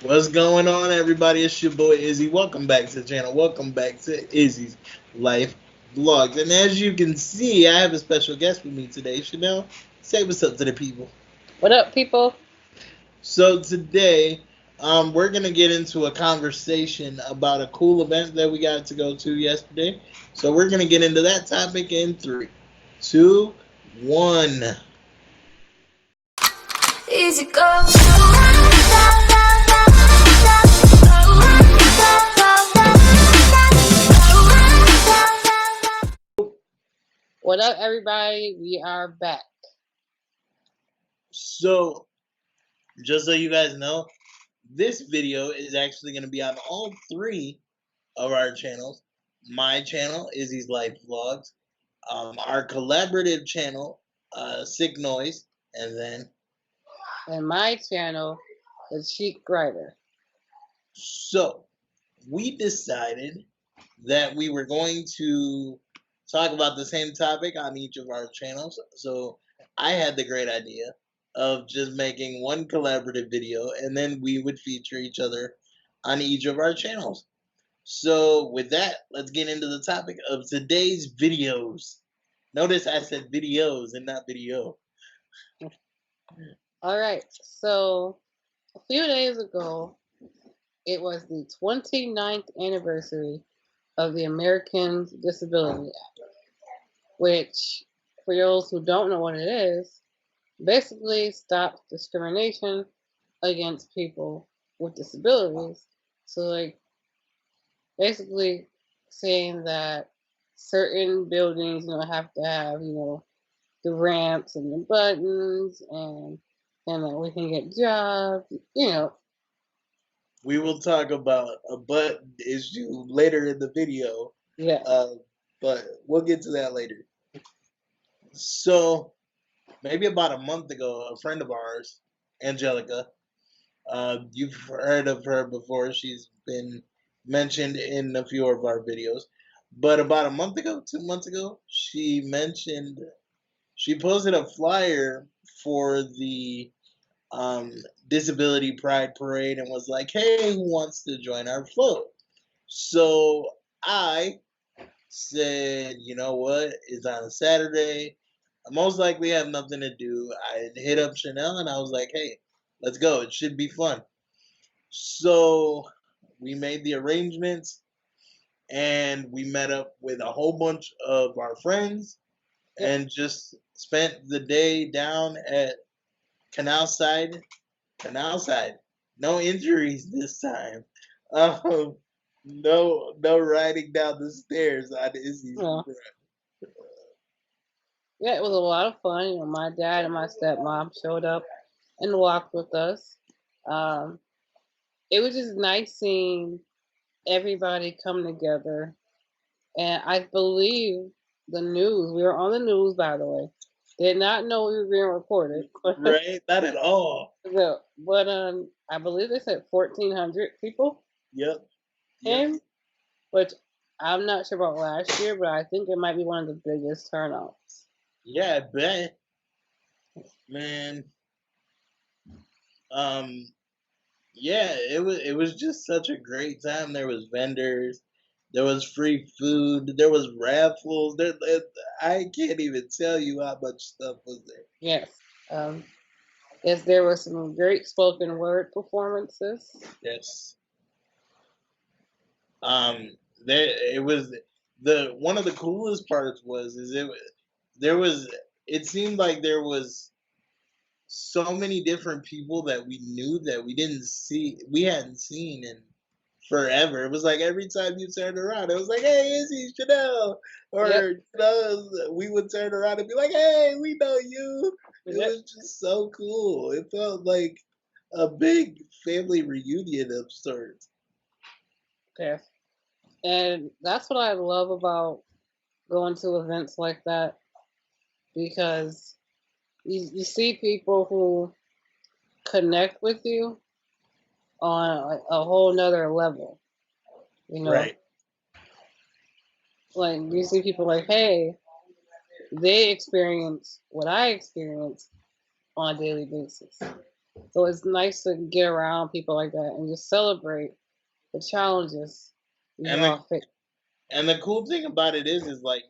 What's going on, everybody? It's your boy Izzy. Welcome back to the channel. Welcome back to Izzy's Life Vlogs. And as you can see, I have a special guest with me today. Chanel, say what's up to the people. What up, people? So today, we're gonna get into a conversation about a cool event that we got to go to yesterday. So we're gonna get into that topic in three, two, one. Easy go. What up, everybody? We are back. So just so you guys know, this video is actually gonna be on all three of our channels. My channel, Izzy's Life Vlogs. Our collaborative channel, Sick Noise, and then And my channel, The Cheek Writer. so we decided that we were going to talk about the same topic on each of our channels. So I had the great idea of just making one collaborative video, and then we would feature each other on each of our channels. So with that, let's get into the topic of today's videos. Notice I said videos and not video. All right, so a few days ago, it was the 29th anniversary of the Americans Disability Act, which, for those who don't know what it is, basically stops discrimination against people with disabilities. So, like, basically saying that certain buildings, have to have, the ramps and the buttons and that we can get jobs. We will talk about a butt issue later in the video, Yeah. but we'll get to that later. So maybe about a month ago, a friend of ours, Angelica, you've heard of her before. She's been mentioned in a few of our videos. But about a month ago, 2 months ago, she posted a flyer for the um, Disability Pride Parade and was like, "Hey, who wants to join our float?" So I said, "You know what? It's on a Saturday. I most likely have nothing to do." I hit up Chanel and I was like, "Hey, let's go. It should be fun." So we made the arrangements and we met up with a whole bunch of our friends and just spent the day down at Canal Side. Canal Side. No injuries this time. Um, no riding down the stairs on Izzy's. Yeah. Yeah, it was a lot of fun. My dad and my stepmom showed up and walked with us. Um, it was just nice seeing everybody come together. And I believe the news, we were on the news, by the way. Did not know we were being recorded. Right? Not at all. But I believe they said 1,400 people Yep. came, which I'm not sure about last year, but I think it might be one of the biggest turnouts. Yeah, I bet. Man. Um, yeah, it was just such a great time. There was vendors, there was free food, there was raffles. I can't even tell you how much stuff was there. Yes. Yes, there were some great spoken word performances. Yes. Um, there it was the one of the coolest parts was is it there was it seemed like there was so many different people that we knew that we hadn't seen in forever. It was like every time you turned around, it was like, "Hey, Izzy, Chanel," or Yep. we would turn around and be like, "Hey, we know you." It Yep. was just so cool. It felt like a big family reunion of sorts. Okay. And that's what I love about going to events like that, because you see people who connect with you on like a whole nother level. Right. Like you see people like, hey, they experience what I experience on a daily basis. So it's nice to get around people like that and just celebrate the challenges we And the all face. and the cool thing about it is like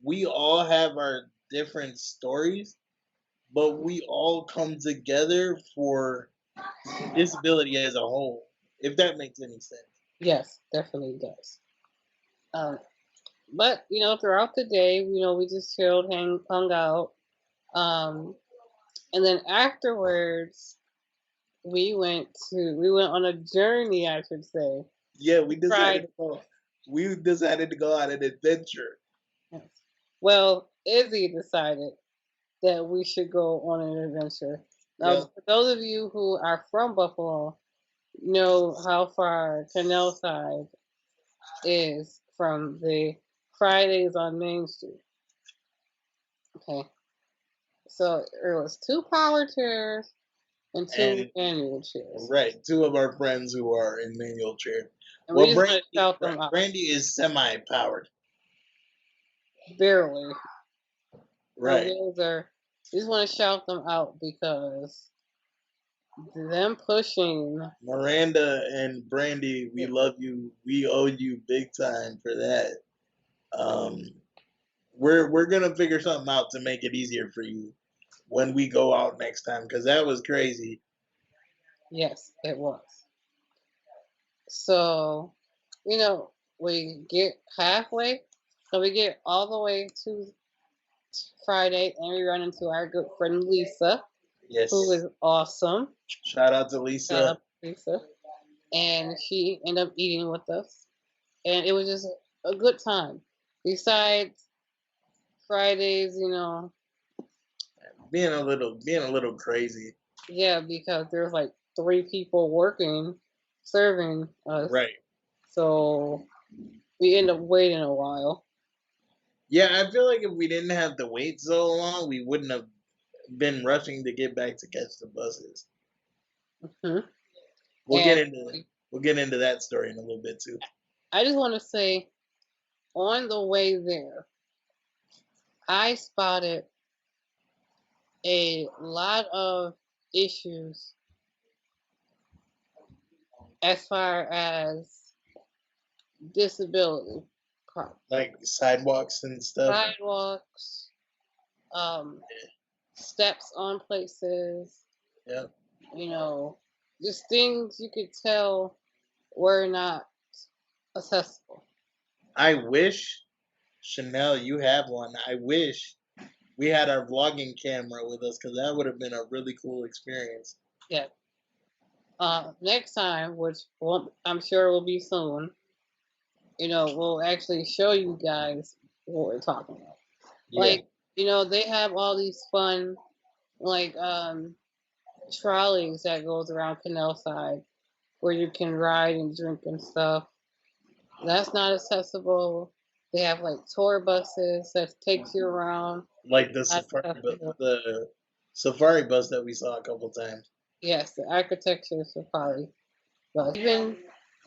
we all have our different stories, but we all come together for disability as a whole. If that makes any sense. Yes, definitely does. Um, but throughout the day, we just chilled, hung out, um, and then afterwards, we went on a journey, I should say. Yeah, Tried to go. we decided to go on an adventure. Yes. Well, Izzy decided that we should go on an adventure. Now, Yeah, for those of you who are from Buffalo, know how far Canal Side is from the Fridays on Main Street. Okay, so there was two power chairs and two and manual chairs, right, two of our friends who are in manual chair. and we Well, just want to shout them out Brandy is semi-powered. barely. Her Right, wheels are. We just want to shout them out because them pushing. Miranda and Brandy, we love you. We owe you big time for that. Um, we're gonna figure something out to make it easier for you when we go out next time because that was crazy. Yes, it was. So, we get halfway. So we get all the way to Friday, and we run into our good friend Lisa, who Yes, is awesome. shout out to Shout Lisa. out to Lisa. And she ended up eating with us. And it was just a good time. Besides Fridays, Being a little crazy. yeah, because there's like three people working, serving us. Right. So we end up waiting a while. Yeah, I feel like if we didn't have to wait so long, we wouldn't have been rushing to get back to catch the buses. Hmm. We'll get And into we'll get into that story in a little bit too. I just want to say, on the way there, I spotted a lot of issues as far as disability problems. Like sidewalks and stuff. Sidewalks, um, steps on places, Yeah. you know, just things you could tell were not accessible. I wish Chanel, you have one. I wish we had our vlogging camera with us because that would have been a really cool experience. Yeah. Next time, which I'm sure will be soon, we'll actually show you guys what we're talking about. Yeah. Like, they have all these fun, like, trolleys that goes around Canal Side where you can ride and drink and stuff. That's not accessible. They have like tour buses that takes you around. Like That's accessible. the safari bus that we saw a couple times. Yes, the architecture safari. But even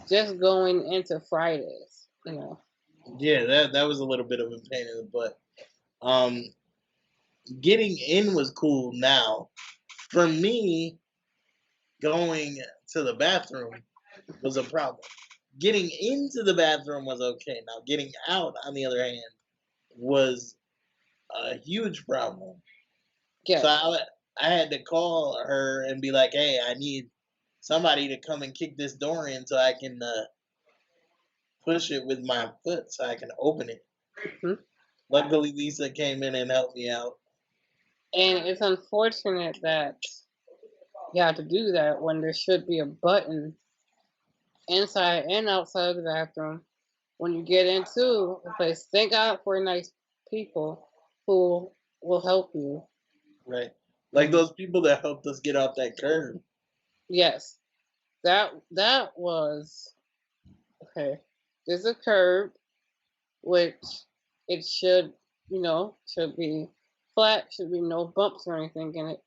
just going into Fridays. Yeah, that was a little bit of a pain in the butt. Um, getting in was cool now. For me, going to the bathroom was a problem. Getting into the bathroom was okay. Now, getting out, on the other hand, was a huge problem. So Yes. I had to call her and be like, "Hey, I need somebody to come and kick this door in so I can push it with my foot so I can open it." Mhm. Luckily, Lisa came in and helped me out. And it's unfortunate that you have to do that when there should be a button inside and outside of the bathroom when you get into a place. Thank God for nice people who will help you. Right, like And those people that helped us get off that curb. yes, that was okay. There's a curb which it should be flat, should be no bumps or anything in it.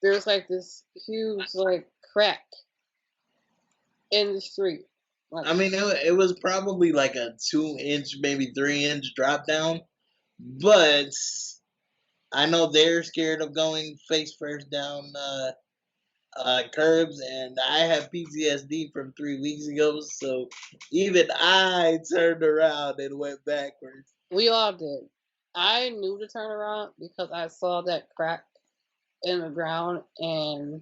There's like this huge like crack in the street. Like I mean, it was probably like a 2 inch, maybe 3 inch drop down, but I know they're scared of going face first down curbs, and I have PTSD from 3 weeks ago. So even I turned around and went backwards. We all did. I knew to turn around because I saw that crack in the ground, and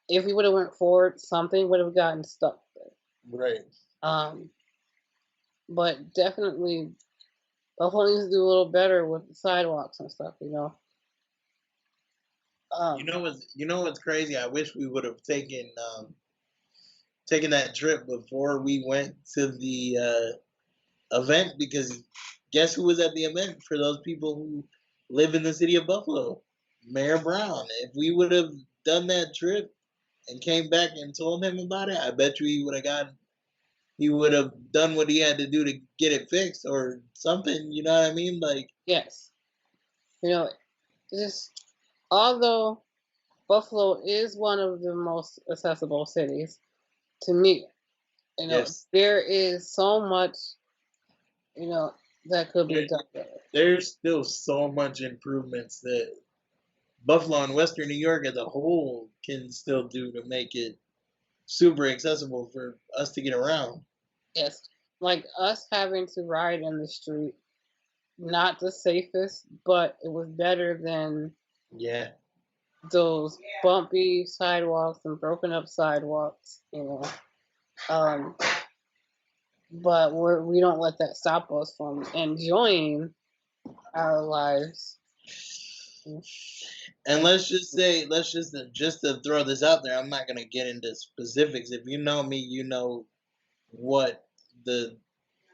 if we would have went forward, something would have gotten stuck there. Right. Um, but definitely, Buffalo needs to do a little better with the sidewalks and stuff. Um, You know what's crazy? I wish we would have taken that trip before we went to the event, because guess who was at the event for those people who live in the city of Buffalo? Mayor Brown. If we would have done that trip and came back and told him about it, I bet you he would have done what he had to do to get it fixed or something. You know what I mean? Like, yes, you know, just although Buffalo is one of the most accessible cities to me, yes, there is so much, you know, that could be there, done better. there's still so much improvements that Buffalo and Western New York as a whole can still do to make it super accessible for us to get around. Yes, like us having to ride in the street, not the safest, but it was better than Yeah. those bumpy sidewalks and broken up sidewalks, Um, but we don't let that stop us from enjoying our lives. And just to throw this out there, I'm not gonna get into specifics. If you know me, you know what the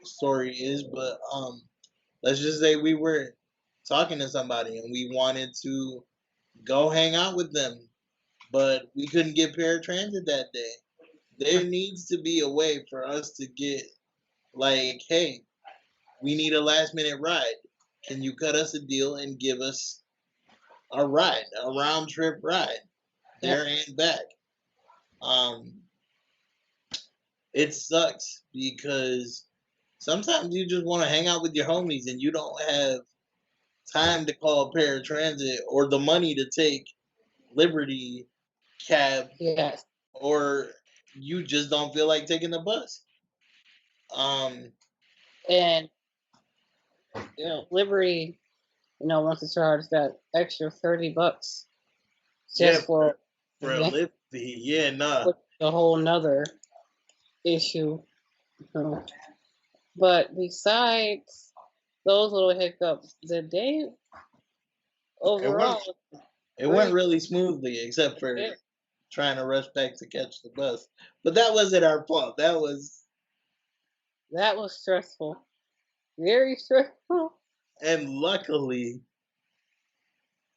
story is. But let's just say we were talking to somebody and we wanted to go hang out with them, but we couldn't get paratransit that day. There needs to be a way for us to get, like, hey, we need a last minute ride. Can you cut us a deal and give us a round trip ride, Yep. there and back? Um, it sucks because sometimes you just want to hang out with your homies and you don't have time to call paratransit or the money to take Liberty cab, Yes, or you just don't feel like taking the bus. Um, and Liberty, wants to charge that extra $30 yeah, just for for a lift fee, yeah, nah. a whole nother issue. So, but besides those little hiccups, the day It went overall was it went pretty really smoothly, except for good. trying to rush back to catch the bus. But that wasn't our fault. That was, That was stressful, very stressful. and luckily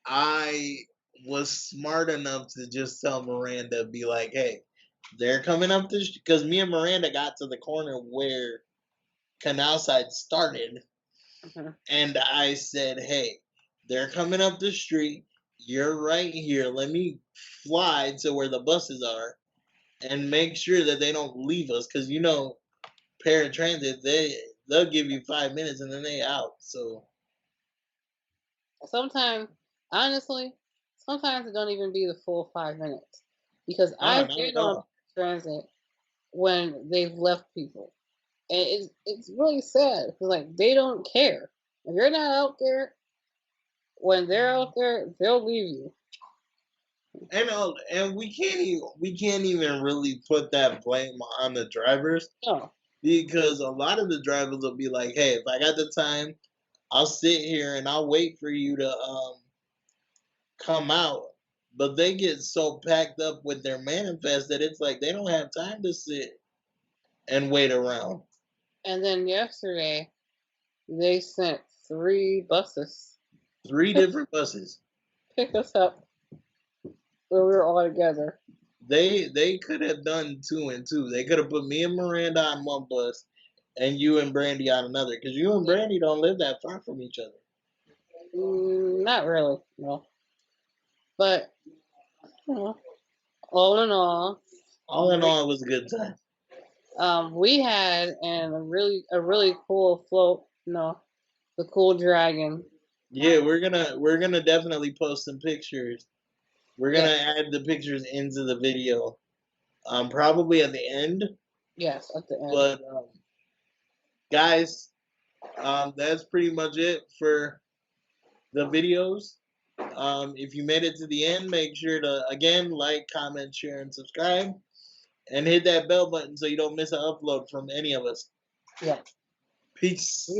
I was smart enough to just tell Miranda, be like, hey, they're coming up this, because me and Miranda got to the corner where Canal Side started, Mhm. and I said, hey, they're coming up the street. You're right here. Let me fly to where the buses are and make sure that they don't leave us, because paratransit, they'll give you 5 minutes and then they out. So Sometimes, honestly, sometimes it don't even be the full 5 minutes because no, I've not been at on all. transit when they've left people, and it's really sad because like they don't care. If you're not out there when they're out there, they'll leave you. And we can't even really put that blame on the drivers, No, because a lot of the drivers will be like, hey, if I got the time, I'll sit here and I'll wait for you to come out. But they get so packed up with their manifest that it's like they don't have time to sit and wait around. and then yesterday they sent 3 buses Three different buses. pick us up where we were all together. They could have done two and two. They could have put me and Miranda on one bus and you and Brandy on another, because you and Brandy don't live that far from each other. Not really, no. But you know, all in all, All in all, it was a good time. we had a really cool float. The cool dragon. Yeah, we're gonna definitely post some pictures We're gonna add the pictures into the video, probably at the end. Yes, at the end. But guys, that's pretty much it for the videos. If you made it to the end, make sure to again like, comment, share, and subscribe, and hit that bell button so you don't miss an upload from any of us. Yeah. Peace.